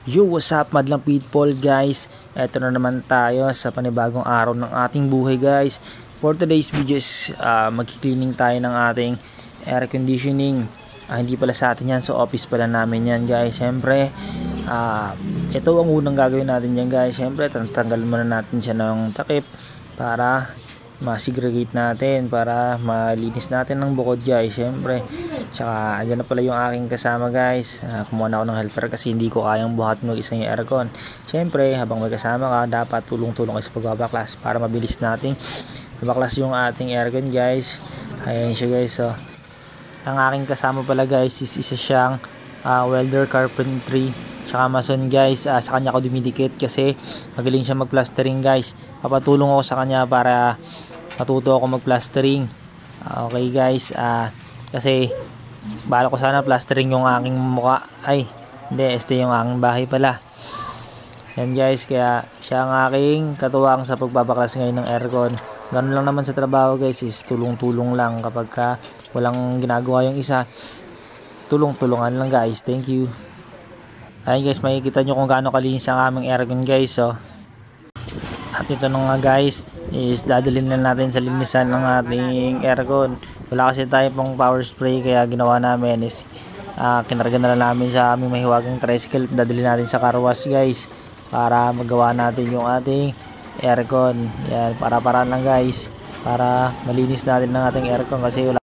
Yo, what's up madlang people guys? Eto na naman tayo sa panibagong araw ng ating buhay guys. For today's video is mag-cleaning tayo ng ating air conditioning. Hindi pala sa atin yan, sa office pala namin yan guys. Siyempre, ito ang unang gagawin natin yan guys. Siyempre, tatanggalin muna natin siya ng takip para ma-segregate natin, para malinis natin ng bukod guys. Siyempre, tsaka andyan na pala yung aking kasama guys. Kumuha na ako ng helper kasi hindi ko kayang buhat mag-isa yung aircon. Siyempre, habang may kasama ka, dapat tulong-tulong kayo sa pagbabaklas para mabilis nating babaklas yung ating aircon guys. Ayan siya guys. So, ang aking kasama pala guys is isa siyang welder, carpentry, tsaka mason guys. Sa kanya ako dumidikit kasi magaling siya mag-plastering guys. Papatulong ako sa kanya para matuto ako mag-plastering. Okay guys, kasi bala ko sana plastering yung aking mukha. Ay, hindi, este yung aking bahay pala. Yan guys, kaya siya ang aking katuwang sa pagbabaklas ngayon ng aircon. Ganun lang naman sa trabaho guys, is tulong-tulong lang kapag walang ginagawa yung isa. Tulong-tulungan lang guys. Thank you. Ayun guys, makikita nyo kung gaano kalinis ang aming aircon guys. So, at ito na nga guys, is dadalhin na natin sa linisan ng ating aircon. Wala kasi tayo pang power spray, kaya ginawa namin is kinarga na lang namin sa aming mahiwagang tricycle. Dadalhin natin sa car wash guys para magawa natin yung ating aircon. Yan, para lang guys, para malinis natin ng ating aircon kasi wala